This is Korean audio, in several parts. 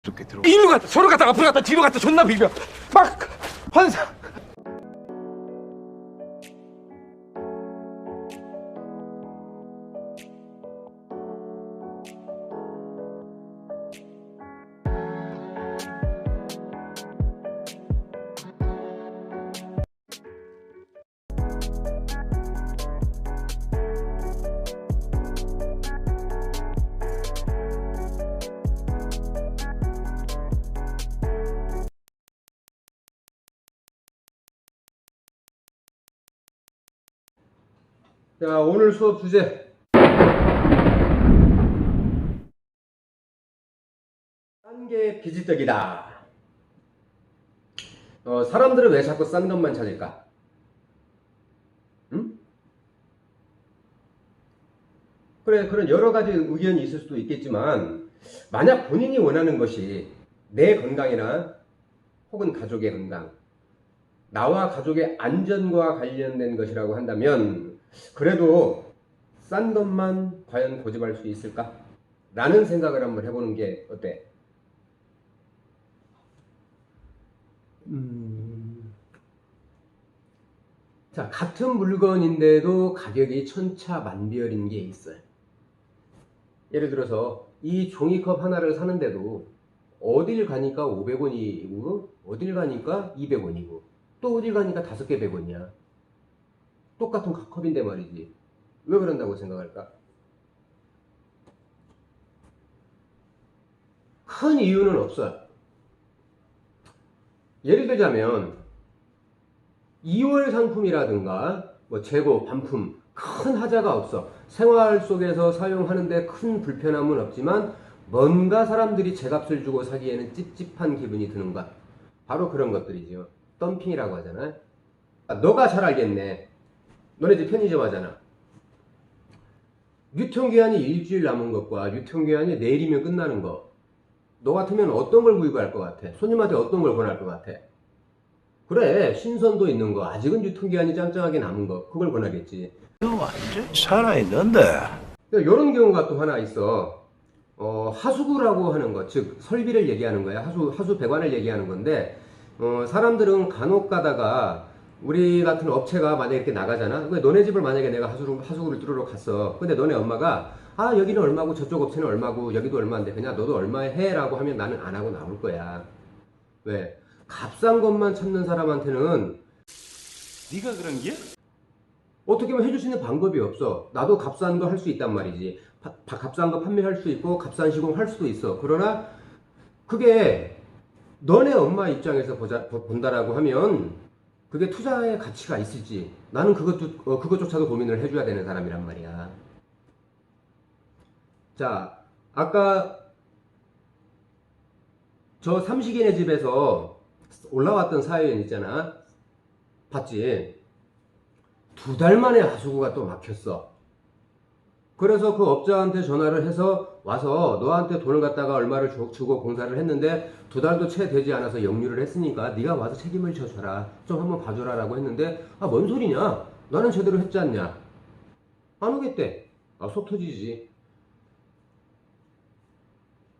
이렇게 들어. 일로 갔다 저로 갔다 앞으로 갔다 뒤로 갔다 존나 비벼 막 환상. 자, 오늘 수업 주제. 싼 게 비지떡이다. 사람들은 왜 자꾸 싼 것만 찾을까? 응? 그래, 그런 여러 가지 의견이 있을 수도 있겠지만, 만약 본인이 원하는 것이 내 건강이나 혹은 가족의 건강, 나와 가족의 안전과 관련된 것이라고 한다면, 그래도 싼 것만 과연 고집할 수 있을까? 라는 생각을 한번 해보는 게 어때? 자, 같은 물건인데도 가격이 천차만별인 게 있어요. 예를 들어서 이 종이컵 하나를 사는데도 어딜 가니까 500원이고 어딜 가니까 200원이고 또 어딜 가니까 5개 100원이야. 똑같은 컵인데 말이지. 왜 그런다고 생각할까? 큰 이유는 없어요. 예를 들자면 2월 상품이라든가 뭐 재고, 반품 큰 하자가 없어. 생활 속에서 사용하는데 큰 불편함은 없지만 뭔가 사람들이 제값을 주고 사기에는 찝찝한 기분이 드는 것. 바로 그런 것들이죠. 덤핑이라고 하잖아요. 너가 잘 알겠네. 너네 집 편의점 하잖아. 유통기한이 일주일 남은 것과 유통기한이 내일이면 끝나는 거. 너 같으면 어떤 걸 구입할 것 같아? 손님한테 어떤 걸 권할 것 같아? 그래, 신선도 있는 거, 아직은 유통기한이 짱짱하게 남은 거, 그걸 권하겠지. 완전 살아있는데. 이런 경우가 또 하나 있어. 하수구라고 하는 거, 즉 설비를 얘기하는 거야. 하수 배관을 얘기하는 건데, 사람들은 간혹 가다가 우리 같은 업체가 만약에 이렇게 나가잖아. 너네 집을 만약에 내가 하수구를 뚫으러 갔어. 근데 너네 엄마가 여기는 얼마고 저쪽 업체는 얼마고 여기도 얼마인데 그냥 너도 얼마에 해? 라고 하면 나는 안 하고 나올 거야. 왜? 값싼 것만 찾는 사람한테는 네가 그런 게? 어떻게 보면 해줄 수 있는 방법이 없어. 나도 값싼 거 할 수 있단 말이지. 값싼 거 판매할 수 있고 값싼 시공 할 수도 있어. 그러나 그게 너네 엄마 입장에서 본다라고 하면 그게 투자의 가치가 있을지 나는 그것조차도 고민을 해줘야 되는 사람이란 말이야. 자, 아까 저 삼식이네 집에서 올라왔던 사연 있잖아. 봤지? 2달 만에 하수구가 또 막혔어. 그래서 그 업자한테 전화를 해서 와서 너한테 돈을 갖다가 얼마를 주고 공사를 했는데 2달도 채 되지 않아서 역류를 했으니까 네가 와서 책임을 져줘라. 좀 한번 봐줘라 라고 했는데 뭔 소리냐? 나는 제대로 했지 않냐? 안 오겠대. 속 터지지.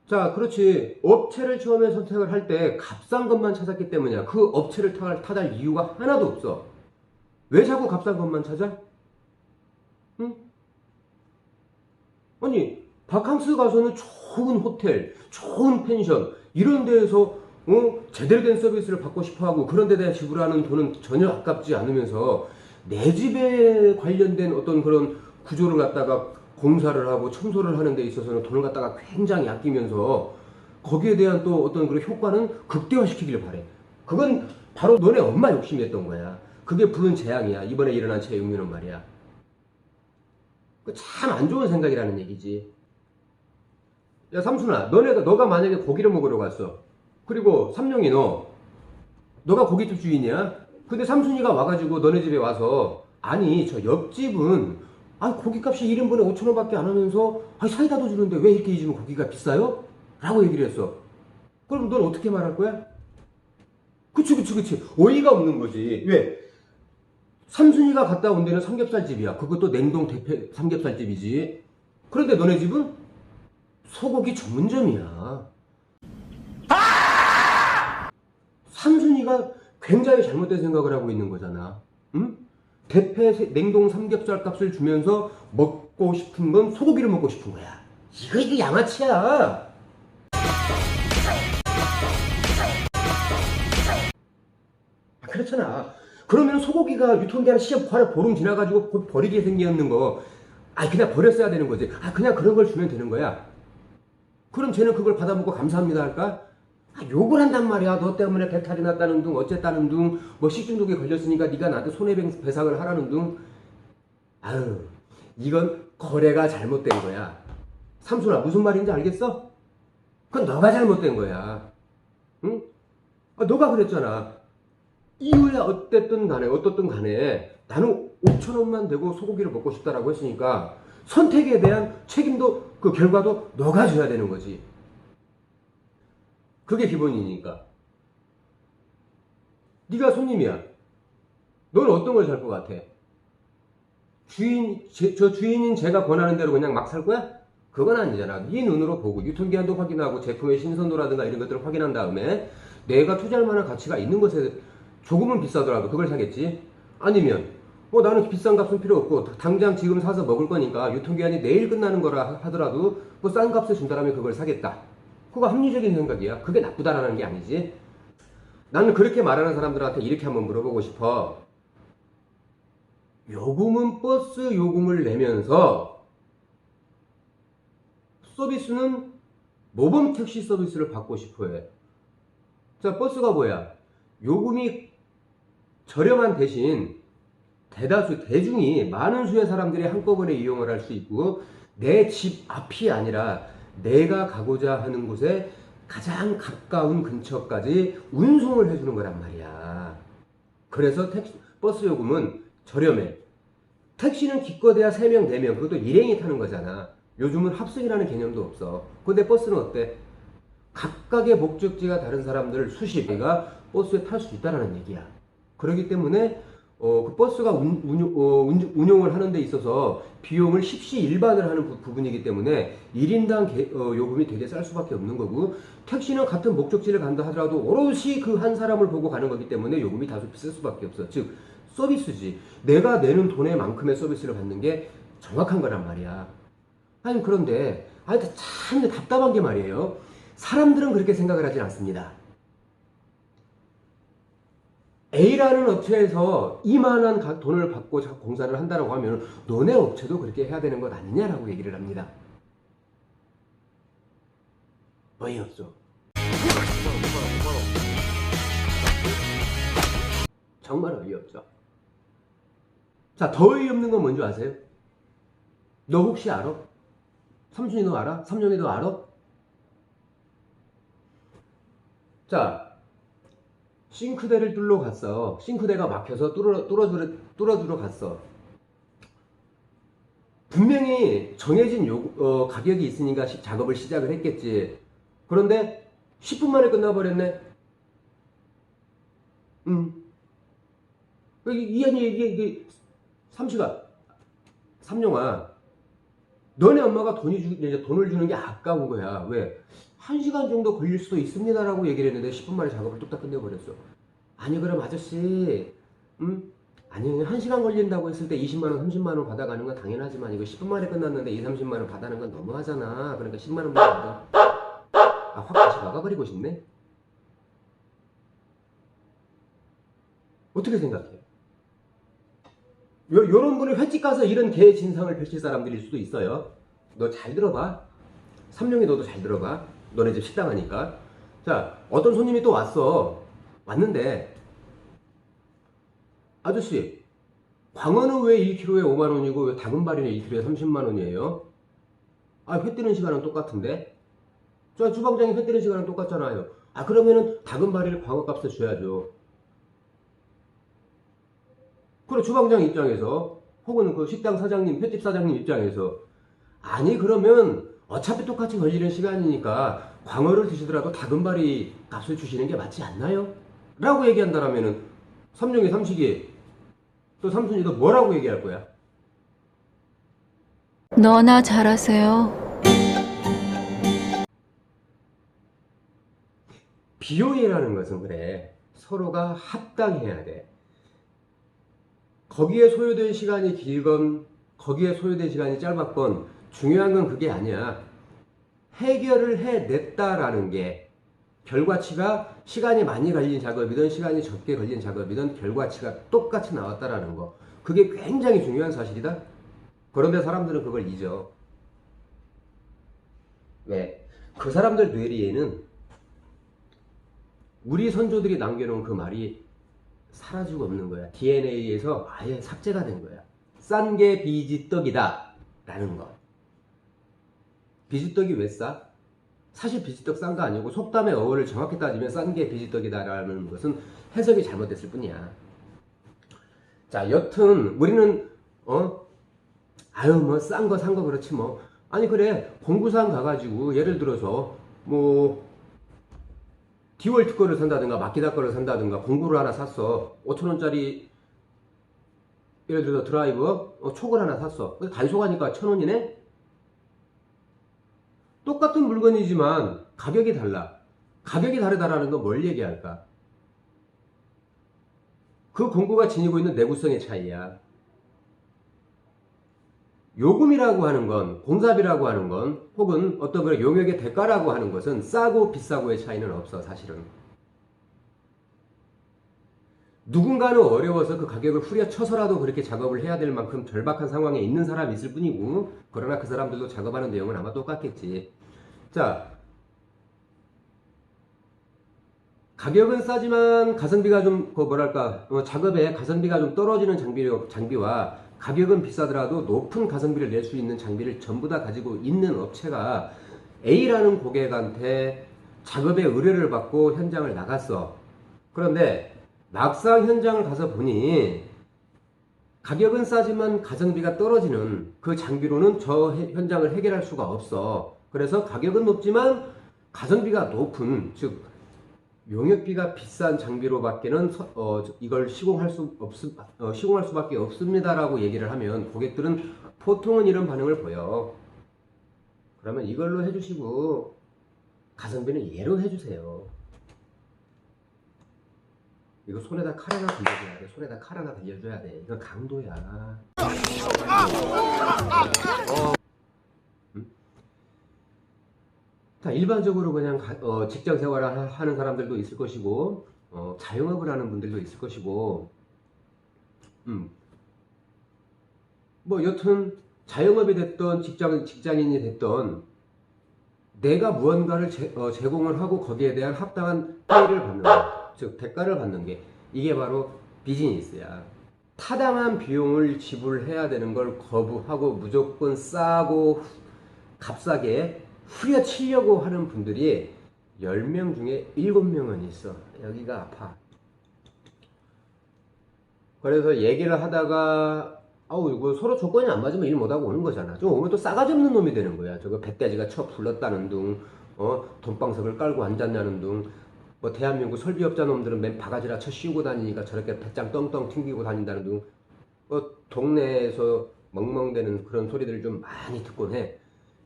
자, 그렇지. 업체를 처음에 선택을 할 때 값싼 것만 찾았기 때문이야. 그 업체를 타달 이유가 하나도 없어. 왜 자꾸 값싼 것만 찾아? 응? 아니, 바캉스 가서는 좋은 호텔, 좋은 펜션 이런 데에서 제대로 된 서비스를 받고 싶어하고 그런 데 대해 지불하는 돈은 전혀 아깝지 않으면서 내 집에 관련된 어떤 그런 구조를 갖다가 공사를 하고 청소를 하는 데 있어서는 돈을 갖다가 굉장히 아끼면서 거기에 대한 또 어떤 그런 효과는 극대화시키길 바래. 그건 바로 너네 엄마 욕심이었던 거야. 그게 부른 재앙이야. 이번에 일어난 채용유는 말이야. 참 안 좋은 생각이라는 얘기지. 야, 삼순아, 너가 만약에 고기를 먹으러 갔어. 그리고 삼룡이 너가 고깃집 주인이야? 근데 삼순이가 와가지고 너네 집에 와서 아니 저 옆집은 고기값이 1인분에 5,000원 밖에 안 하면서 사이다도 주는데 왜 이렇게 이 집은 고기가 비싸요? 라고 얘기를 했어. 그럼 넌 어떻게 말할 거야? 그치. 어이가 없는 거지. 왜? 삼순이가 갔다 온 데는 삼겹살집이야. 그것도 냉동 대패 삼겹살집이지. 그런데 너네 집은 소고기 전문점이야. 삼순이가 굉장히 잘못된 생각을 하고 있는 거잖아. 응? 대패 냉동 삼겹살 값을 주면서 먹고 싶은 건 소고기를 먹고 싶은 거야. 이거 양아치야. 그렇잖아. 그러면 소고기가 유통기한 시험 바로 보름 지나가지고 곧 버리게 생겼는 거, 그냥 버렸어야 되는 거지. 그냥 그런 걸 주면 되는 거야. 그럼 쟤는 그걸 받아먹고 감사합니다 할까? 욕을 한단 말이야. 너 때문에 배탈이 났다는 둥, 어쨌다는 둥, 뭐 식중독에 걸렸으니까 네가 나한테 손해배상을 하라는 둥. 이건 거래가 잘못된 거야. 삼순아, 무슨 말인지 알겠어? 그건 너가 잘못된 거야. 응? 너가 그랬잖아. 이후에 어쨌든 간에 나는 5천 원만 되고 소고기를 먹고 싶다라고 했으니까 선택에 대한 책임도 그 결과도 너가 져야 되는 거지. 그게 기본이니까. 네가 손님이야. 너는 어떤 걸 살 것 같아? 주인인 제가 권하는 대로 그냥 막 살 거야? 그건 아니잖아. 네 눈으로 보고 유통기한도 확인하고 제품의 신선도라든가 이런 것들을 확인한 다음에 내가 투자할 만한 가치가 있는 것에 조금은 비싸더라도 그걸 사겠지. 아니면 나는 비싼 값은 필요 없고 당장 지금 사서 먹을 거니까 유통기한이 내일 끝나는 거라 하더라도 싼 값을 준다라면 그걸 사겠다. 그거 합리적인 생각이야. 그게 나쁘다라는 게 아니지. 나는 그렇게 말하는 사람들한테 이렇게 한번 물어보고 싶어. 요금은 버스 요금을 내면서 서비스는 모범 택시 서비스를 받고 싶어 해. 자, 버스가 뭐야? 요금이 저렴한 대신 대중이 많은 수의 사람들이 한꺼번에 이용을 할 수 있고 내 집 앞이 아니라 내가 가고자 하는 곳에 가장 가까운 근처까지 운송을 해주는 거란 말이야. 그래서 버스 요금은 저렴해. 택시는 기껏해야 3명, 4명, 그것도 일행이 타는 거잖아. 요즘은 합승이라는 개념도 없어. 근데 버스는 어때? 각각의 목적지가 다른 사람들 수십 개가 버스에 탈 수 있다는 얘기야. 그렇기 때문에 그 버스가 운용을 하는 데 있어서 비용을 십시일반을 하는 부분이기 때문에 1인당 요금이 되게 쌀 수밖에 없는 거고, 택시는 같은 목적지를 간다 하더라도 오롯이 그 한 사람을 보고 가는 거기 때문에 요금이 다소 비쌀 수밖에 없어. 즉 서비스지. 내가 내는 돈의 만큼의 서비스를 받는 게 정확한 거란 말이야. 그런데 참 답답한 게 말이에요. 사람들은 그렇게 생각을 하진 않습니다. A라는 업체에서 이만한 돈을 받고 공사를 한다고 하면 너네 업체도 그렇게 해야 되는 것 아니냐라고 얘기를 합니다. 어이없어. 정말 어이없죠. 자, 더 어이없는 건 뭔지 아세요? 너 혹시 알아? 삼순이 너 알아? 삼룡이 너 알아? 자, 싱크대를 뚫러 갔어. 싱크대가 막혀서 뚫어주러 갔어. 분명히 정해진 가격이 있으니까 작업을 시작을 했겠지. 그런데 10분 만에 끝나버렸네. 이게 삼룡아, 너네 엄마가 돈을 주는 게 아까운 거야. 왜? 1시간 정도 걸릴 수도 있습니다라고 얘기를 했는데 10분 만에 작업을 뚝딱 끝내버렸어. 아니, 그럼 아저씨, 아니, 1시간 걸린다고 했을 때 20만원, 30만원 받아가는 건 당연하지만 이거 10분 만에 끝났는데 2, 30만원 받아는 건 너무하잖아. 그러니까 10만원만 받아. 확 다시 막아버리고 싶네? 어떻게 생각해? 요런 분이 횟집 가서 이런 개 진상을 펼칠 사람들일 수도 있어요. 너 잘 들어봐. 삼룡이 너도 잘 들어봐. 너네 집 식당 하니까. 자, 어떤 손님이 또 왔는데, 아저씨, 광어는 왜 1kg에 5만원이고 왜 다금바리는 1kg에 30만원이에요? 회 뜨는 시간은 똑같은데? 저 주방장이 회 뜨는 시간은 똑같잖아요. 그러면은 다금바리를 광어값을 줘야죠. 그리고 주방장 입장에서, 혹은 그 식당 사장님, 횟집 사장님 입장에서, 아니, 그러면 어차피 똑같이 걸리는 시간이니까 광어를 드시더라도 다금바리 값을 주시는 게 맞지 않나요? 라고 얘기한다라면은 삼룡이, 삼식이, 또 삼순이도 뭐라고 얘기할 거야? 너나 잘하세요. 비용이라는 것은 그래. 서로가 합당해야 돼. 거기에 소요된 시간이 길건 거기에 소요된 시간이 짧았건 중요한 건 그게 아니야. 해결을 해냈다라는 게 결과치가 시간이 많이 걸린 작업이든 시간이 적게 걸린 작업이든 결과치가 똑같이 나왔다라는 거. 그게 굉장히 중요한 사실이다. 그런데 사람들은 그걸 잊어. 왜? 그 사람들 뇌리에는 우리 선조들이 남겨놓은 그 말이 사라지고 없는 거야. DNA에서 아예 삭제가 된 거야. 싼 게 비지떡이다 라는 거. 비지떡이 왜 싸? 사실 비지떡 싼 거 아니고 속담의 어원을 정확히 따지면 싼 게 비지떡이다 라는 것은 해석이 잘못됐을 뿐이야. 자, 여튼 우리는 아유 뭐 싼 거 산 거 그렇지 뭐. 아니 그래 공구상 가가지고 예를 들어서 뭐 디월트 거를 산다든가 마키다 거를 산다든가 공구를 하나 샀어. 5,000원짜리 예를 들어서 드라이버 촉을 하나 샀어. 다이소 가니까 1,000원이네? 똑같은 물건이지만 가격이 달라. 가격이 다르다라는 건 뭘 얘기할까? 그 공구가 지니고 있는 내구성의 차이야. 요금이라고 하는 건, 공사비라고 하는 건, 혹은 어떤 그런 용역의 대가라고 하는 것은 싸고 비싸고의 차이는 없어, 사실은. 누군가는 어려워서 그 가격을 후려쳐서라도 그렇게 작업을 해야 될 만큼 절박한 상황에 있는 사람이 있을 뿐이고, 그러나 그 사람들도 작업하는 내용은 아마 똑같겠지. 자, 가격은 싸지만 가성비가 좀, 작업에 가성비가 좀 떨어지는 장비와 가격은 비싸더라도 높은 가성비를 낼 수 있는 장비를 전부 다 가지고 있는 업체가 A라는 고객한테 작업의 의뢰를 받고 현장을 나갔어. 그런데 막상 현장을 가서 보니 가격은 싸지만 가성비가 떨어지는 그 장비로는 저 현장을 해결할 수가 없어. 그래서 가격은 높지만 가성비가 높은, 즉 용역비가 비싼 장비로밖에는 이걸 시공할 수밖에 없습니다라고 얘기를 하면 고객들은 보통은 이런 반응을 보여. 그러면 이걸로 해주시고 가성비는 얘로 해주세요. 이거 손에다 칼 하나 들려줘야 돼. 손에다 칼 하나 들려줘야 돼. 이거 강도야. 자, 일반적으로 그냥 직장 생활을 하는 사람들도 있을 것이고, 자영업을 하는 분들도 있을 것이고, 뭐 여튼 자영업이 됐던 직장인이 됐던 내가 무언가를 제공을 하고 거기에 대한 합당한 페이를 받는 것, 즉 대가를 받는 게 이게 바로 비즈니스야. 타당한 비용을 지불해야 되는 걸 거부하고 무조건 싸고 값싸게 후려치려고 하는 분들이 10명 중에 7명은 있어. 여기가 아파. 그래서 얘기를 하다가 이거 서로 조건이 안 맞으면 일 못하고 오는 거잖아. 좀 오면 또 싸가지 없는 놈이 되는 거야. 저거 배떼지가 쳐 불렀다는 둥, 돈방석을 깔고 앉았냐는 둥, 뭐 대한민국 설비업자 놈들은 맨 바가지라 쳐 씌우고 다니니까 저렇게 배짱 떵떵 튕기고 다닌다는 둥, 동네에서 멍멍대는 그런 소리들을 좀 많이 듣곤 해.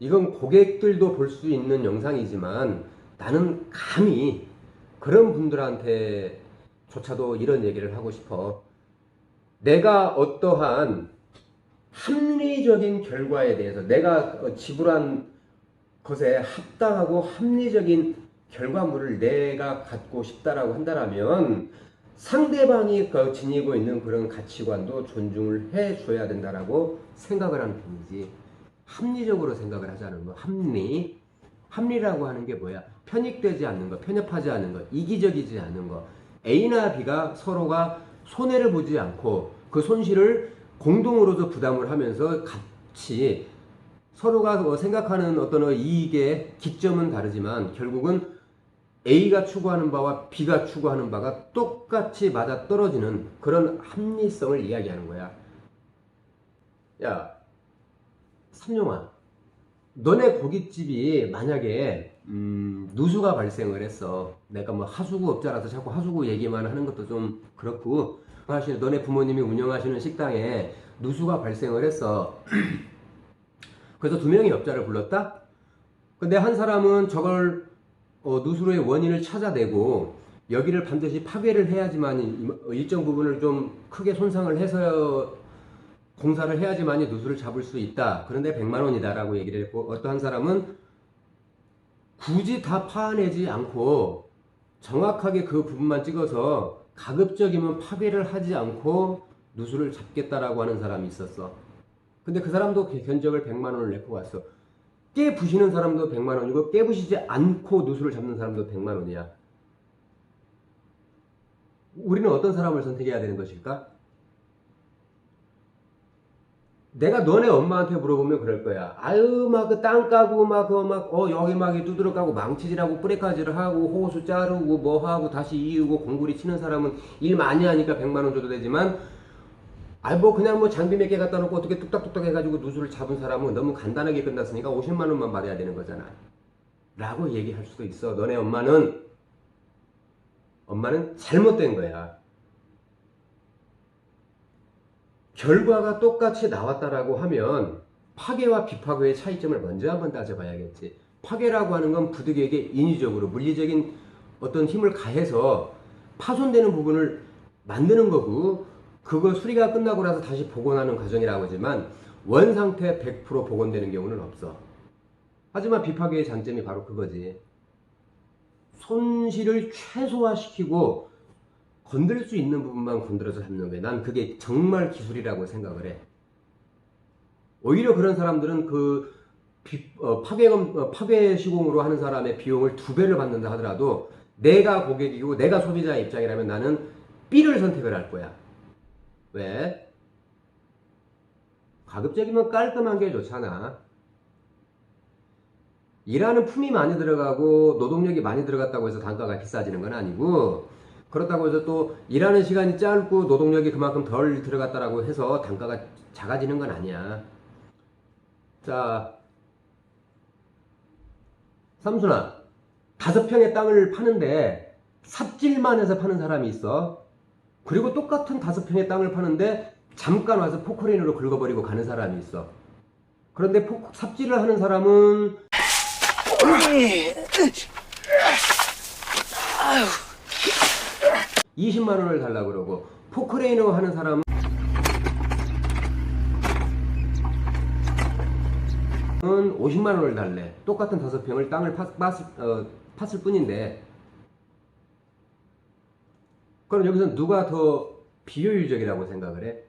이건 고객들도 볼 수 있는 영상이지만 나는 감히 그런 분들한테 조차도 이런 얘기를 하고 싶어. 내가 어떠한 합리적인 결과에 대해서 내가 지불한 것에 합당하고 합리적인 결과물을 내가 갖고 싶다라고 한다면 상대방이 지니고 있는 그런 가치관도 존중을 해줘야 된다라고 생각을 하는 편이지. 합리적으로 생각을 하자는 거. 합리라고 하는 게 뭐야? 편익되지 않는 거, 편협하지 않는 거, 이기적이지 않은 거. A나 B가 서로가 손해를 보지 않고 그 손실을 공동으로서 부담을 하면서 같이 서로가 생각하는 어떤 이익의 기점은 다르지만 결국은 A가 추구하는 바와 B가 추구하는 바가 똑같이 맞아떨어지는 그런 합리성을 이야기하는 거야. 야, 삼룡아, 너네 고깃집이 만약에 누수가 발생을 했어. 내가 뭐 하수구 업자라서 자꾸 하수구 얘기만 하는 것도 좀 그렇고, 사실 너네 부모님이 운영하시는 식당에 누수가 발생을 했어. 그래서 2명의 업자를 불렀다. 근데 한 사람은 저걸 누수의 원인을 찾아내고 여기를 반드시 파괴를 해야지만 일정 부분을 좀 크게 손상을 해서 공사를 해야지만이 누수를 잡을 수 있다. 그런데 100만 원이다 라고 얘기를 했고, 어떠한 사람은 굳이 다 파내지 않고 정확하게 그 부분만 찍어서 가급적이면 파괴를 하지 않고 누수를 잡겠다라고 하는 사람이 있었어. 근데 그 사람도 견적을 100만 원을 내고 왔어. 깨부시는 사람도 100만 원이고 깨부시지 않고 누수를 잡는 사람도 100만 원이야. 우리는 어떤 사람을 선택해야 되는 것일까? 내가 너네 엄마한테 물어보면 그럴 거야. 아유, 막 그 땅 까고, 여기 막 두드러 까고, 망치질하고, 뿌레까지를 하고, 호수 자르고, 뭐 하고, 다시 이으고, 공구리 치는 사람은 일 많이 하니까 100만 원 줘도 되지만, 그냥 뭐 장비 몇 개 갖다 놓고 어떻게 뚝딱뚝딱 해가지고 누수를 잡은 사람은 너무 간단하게 끝났으니까 50만 원만 받아야 되는 거잖아. 라고 얘기할 수도 있어. 너네 엄마는 잘못된 거야. 결과가 똑같이 나왔다라고 하면 파괴와 비파괴의 차이점을 먼저 한번 따져봐야겠지. 파괴라고 하는 건 부득이하게 인위적으로 물리적인 어떤 힘을 가해서 파손되는 부분을 만드는 거고, 그거 수리가 끝나고 나서 다시 복원하는 과정이라고 하지만 원상태 100% 복원되는 경우는 없어. 하지만 비파괴의 장점이 바로 그거지. 손실을 최소화시키고 건들 수 있는 부분만 건드려서 잡는 거야. 난 그게 정말 기술이라고 생각을 해. 오히려 그런 사람들은 파괴 시공으로 하는 사람의 비용을 2배를 받는다 하더라도 내가 고객이고 내가 소비자 입장이라면 나는 B를 선택을 할 거야. 왜? 가급적이면 깔끔한 게 좋잖아. 일하는 품이 많이 들어가고 노동력이 많이 들어갔다고 해서 단가가 비싸지는 건 아니고, 그렇다고 해서 또 일하는 시간이 짧고 노동력이 그만큼 덜 들어갔다라고 해서 단가가 작아지는 건 아니야. 자, 삼순아, 5평의 땅을 파는데 삽질만 해서 파는 사람이 있어. 그리고 똑같은 5평의 땅을 파는데 잠깐 와서 포크레인으로 긁어버리고 가는 사람이 있어. 그런데 삽질을 하는 사람은 20만 원을 달라고 그러고, 포크레인으로 하는 사람은 50만 원을 달래. 똑같은 5평을 땅을 팠을 뿐인데. 그럼 여기서 누가 더 비효율적이라고 생각을 해?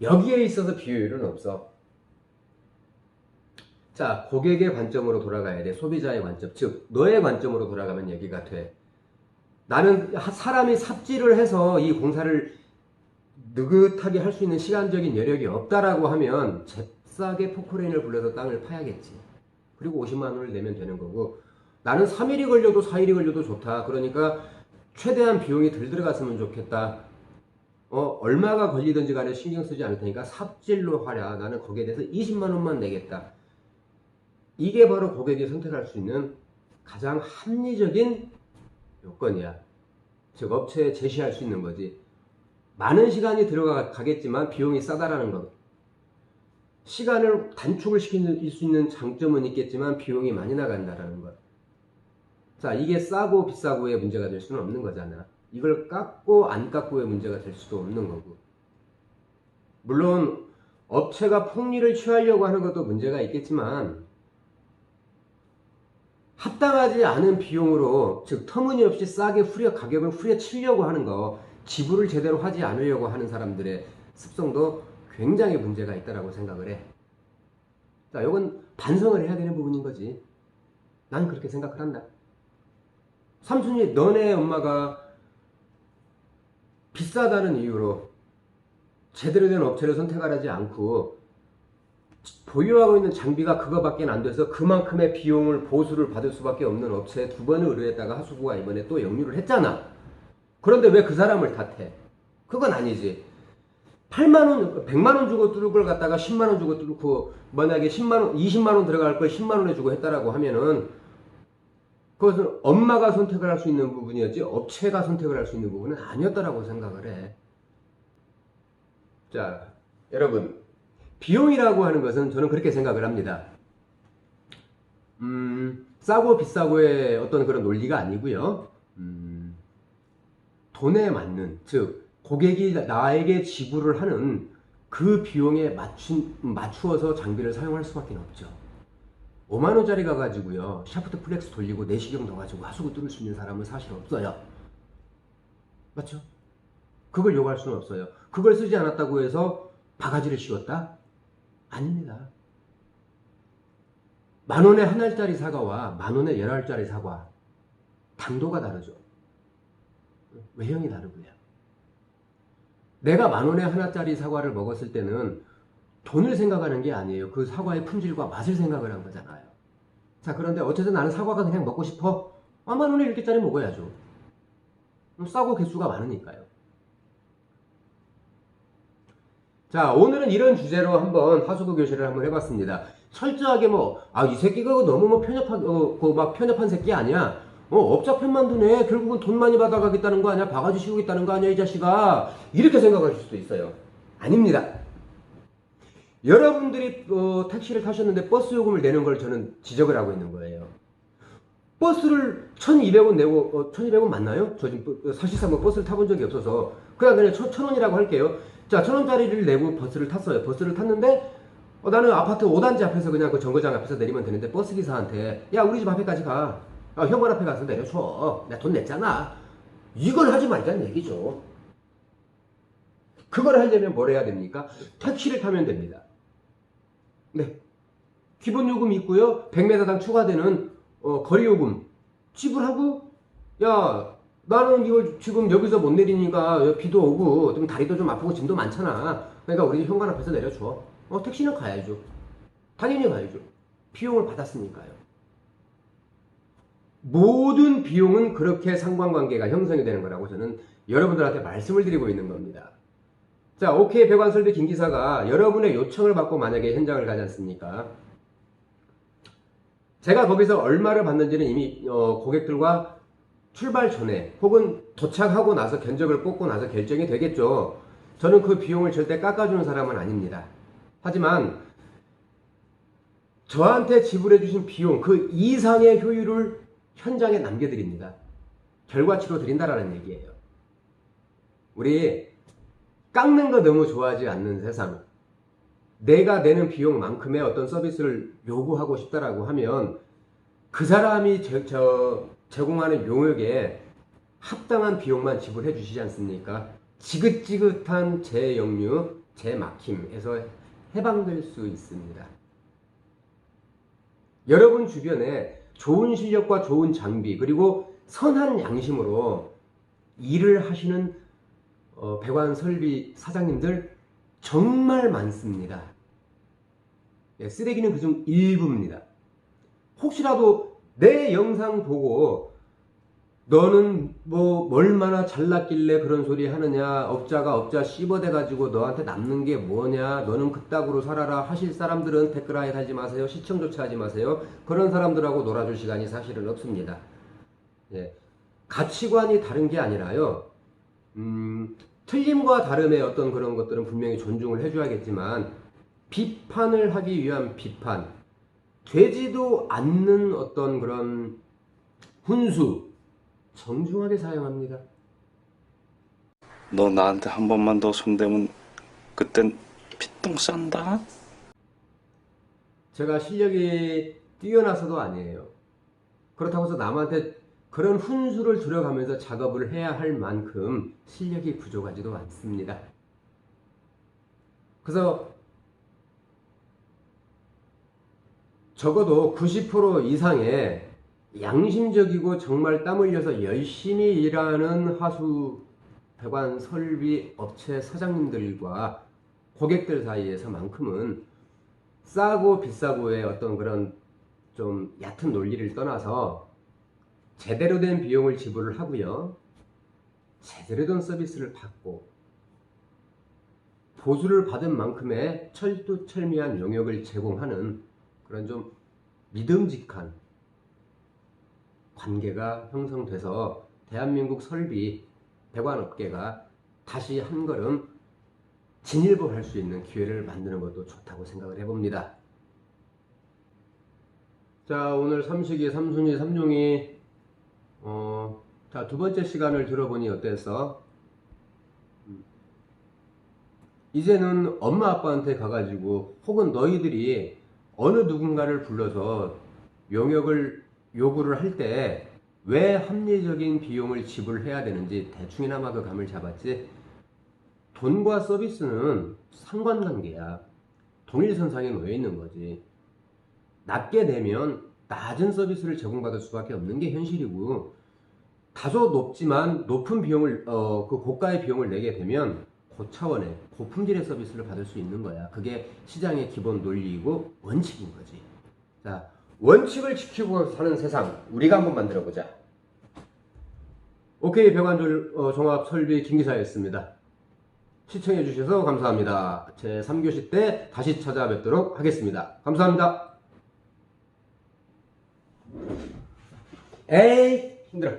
여기에 있어서 비효율은 없어. 자, 고객의 관점으로 돌아가야 돼. 소비자의 관점, 즉 너의 관점으로 돌아가면 얘기가 돼. 나는 사람이 삽질을 해서 이 공사를 느긋하게 할 수 있는 시간적인 여력이 없다라고 하면 잽싸게 포크레인을 불러서 땅을 파야겠지. 그리고 50만 원을 내면 되는 거고, 나는 3일이 걸려도 4일이 걸려도 좋다. 그러니까 최대한 비용이 덜 들어갔으면 좋겠다. 얼마가 걸리든지 간에 신경 쓰지 않을 테니까 삽질로 하랴. 나는 거기에 대해서 20만 원만 내겠다. 이게 바로 고객이 선택할 수 있는 가장 합리적인 요건이야. 즉 업체에 제시할 수 있는 거지. 많은 시간이 들어가겠지만 비용이 싸다라는 것. 시간을 단축을 시킬 수 있는 장점은 있겠지만 비용이 많이 나간다라는 것. 자, 이게 싸고 비싸고의 문제가 될 수는 없는 거잖아. 이걸 깎고 안 깎고의 문제가 될 수도 없는 거고. 물론 업체가 폭리를 취하려고 하는 것도 문제가 있겠지만, 합당하지 않은 비용으로, 즉 터무니없이 싸게 가격을 후려치려고 하는 거, 지불을 제대로 하지 않으려고 하는 사람들의 습성도 굉장히 문제가 있다고 생각을 해. 자, 이건 반성을 해야 되는 부분인 거지. 난 그렇게 생각을 한다. 삼순이, 너네 엄마가 비싸다는 이유로 제대로 된 업체를 선택하지 않고 보유하고 있는 장비가 그거밖에 안 돼서 그만큼의 비용을 보수를 받을 수밖에 없는 업체에 2번을 의뢰했다가 하수구가 이번에 또 역류를 했잖아. 그런데 왜 그 사람을 탓해? 그건 아니지. 8만 원, 100만 원 주고 뚫을 걸 갖다가 10만 원 주고 뚫고, 만약에 10만 원, 20만 원 들어갈 걸 10만 원에 주고 했다라고 하면은 그것은 엄마가 선택을 할 수 있는 부분이었지 업체가 선택을 할 수 있는 부분은 아니었다라고 생각을 해. 자, 여러분, 비용이라고 하는 것은 저는 그렇게 생각을 합니다. 싸고 비싸고의 어떤 그런 논리가 아니고요. 돈에 맞는, 즉 고객이 나에게 지불을 하는 그 비용에 맞추어서 장비를 사용할 수밖에 없죠. 5만 원짜리 가가지고요 샤프트 플렉스 돌리고 내시경 넣어가지고 하수구 뚫을 수 있는 사람은 사실 없어요. 맞죠? 그걸 요구할 수는 없어요. 그걸 쓰지 않았다고 해서 바가지를 씌웠다? 아닙니다. 10,000원에 한 알짜리 사과와 10,000원에 10알짜리 사과, 당도가 다르죠. 외형이 다르고요. 내가 10,000원에 하나짜리 사과를 먹었을 때는 돈을 생각하는 게 아니에요. 그 사과의 품질과 맛을 생각을 한 거잖아요. 자, 그런데 어쨌든 나는 사과가 그냥 먹고 싶어. 10,000원에 이렇게짜리 먹어야죠. 싸고 개수가 많으니까요. 자, 오늘은 이런 주제로 한번 하수구 교실을 한번 해봤습니다. 철저하게 이 새끼가 너무 편협한 새끼 아니야? 업자 편만 두네. 결국은 돈 많이 받아가겠다는 거 아니야? 바가지 씌우겠다는 거 아니야, 이 자식아? 이렇게 생각하실 수도 있어요. 아닙니다. 여러분들이 택시를 타셨는데 버스 요금을 내는 걸 저는 지적을 하고 있는 거예요. 버스를 1,200원 내고, 1,200원 맞나요? 저 지금 사실상 버스를 타본 적이 없어서 그냥 1,000원이라고 할게요. 자, 1,000원짜리를 내고 버스를 탔어요. 버스를 탔는데 나는 아파트 5단지 앞에서 그냥 그 정거장 앞에서 내리면 되는데 버스기사한테 야, 우리 집 앞에까지 가. 현관 앞에 가서 내려줘. 내가 돈 냈잖아. 이걸 하지 말자는 얘기죠. 그걸 하려면 뭘 해야 됩니까? 택시를 타면 됩니다. 네. 기본 요금 있고요. 100m당 추가되는 거리요금 지불하고, 야, 나는 이거 지금 여기서 못 내리니까 비도 오고 좀 다리도 좀 아프고 짐도 많잖아. 그러니까 우리 현관 앞에서 내려줘. 택시는 가야죠. 당연히 가야죠. 비용을 받았으니까요. 모든 비용은 그렇게 상관관계가 형성이 되는 거라고 저는 여러분들한테 말씀을 드리고 있는 겁니다. 자, OK 배관설비 김기사가 여러분의 요청을 받고 만약에 현장을 가지 않습니까? 제가 거기서 얼마를 받는지는 이미 고객들과 출발 전에 혹은 도착하고 나서 견적을 뽑고 나서 결정이 되겠죠. 저는 그 비용을 절대 깎아주는 사람은 아닙니다. 하지만 저한테 지불해 주신 비용 그 이상의 효율을 현장에 남겨드립니다. 결과치로 드린다라는 얘기예요. 우리 깎는 거 너무 좋아하지 않는 세상, 내가 내는 비용만큼의 어떤 서비스를 요구하고 싶다라고 하면 그 사람이 제공하는 용역에 합당한 비용만 지불해 주시지 않습니까? 지긋지긋한 재역류, 재막힘에서 해방될 수 있습니다. 여러분 주변에 좋은 실력과 좋은 장비 그리고 선한 양심으로 일을 하시는 배관 설비 사장님들 정말 많습니다. 쓰레기는 그중 일부입니다. 혹시라도 내 영상 보고 너는 얼마나 잘났길래 그런 소리 하느냐, 업자 씹어대가지고 너한테 남는 게 뭐냐, 너는 그따구로 살아라 하실 사람들은 댓글 아예 달지 마세요. 시청조차 하지 마세요. 그런 사람들하고 놀아줄 시간이 사실은 없습니다. 예. 가치관이 다른 게 아니라요, 틀림과 다름의 어떤 그런 것들은 분명히 존중을 해줘야겠지만 비판을 하기 위한 비판, 되지도 않는 어떤 그런 훈수 정중하게 사용합니다. 너 나한테 한 번만 더 손대면 그땐 피똥 싼다? 제가 실력이 뛰어나서도 아니에요. 그렇다고 해서 남한테 그런 훈수를 들여가면서 작업을 해야 할 만큼 실력이 부족하지도 않습니다. 그래서 적어도 90% 이상의 양심적이고 정말 땀 흘려서 열심히 일하는 하수 배관 설비 업체 사장님들과 고객들 사이에서만큼은 싸고 비싸고의 어떤 그런 좀 얕은 논리를 떠나서 제대로 된 비용을 지불을 하고요, 제대로 된 서비스를 받고 보수를 받은 만큼의 철두철미한 영역을 제공하는 그런 좀 믿음직한 관계가 형성돼서 대한민국 설비 배관업계가 다시 한 걸음 진일보할 수 있는 기회를 만드는 것도 좋다고 생각을 해봅니다. 자, 오늘 삼식이, 삼순이, 삼룡이, 자, 두 번째 시간을 들어보니 어땠어? 이제는 엄마 아빠한테 가가지고 혹은 너희들이 어느 누군가를 불러서 용역을 요구를 할 때 왜 합리적인 비용을 지불해야 되는지 대충이나마 그 감을 잡았지? 돈과 서비스는 상관관계야. 동일선상에 놓여 있는 거지. 낮게 내면 낮은 서비스를 제공받을 수밖에 없는 게 현실이고, 다소 높지만 높은 비용을 그 고가의 비용을 내게 되면 고차원의 고품질의 서비스를 받을 수 있는 거야. 그게 시장의 기본 논리이고 원칙인 거지. 자, 원칙을 지키고 사는 세상 우리가 한번 만들어 보자. 오케이, 배관절 종합 설비 김기사였습니다. 시청해 주셔서 감사합니다. 제 3교시 때 다시 찾아뵙도록 하겠습니다. 감사합니다. 에이, 힘들어.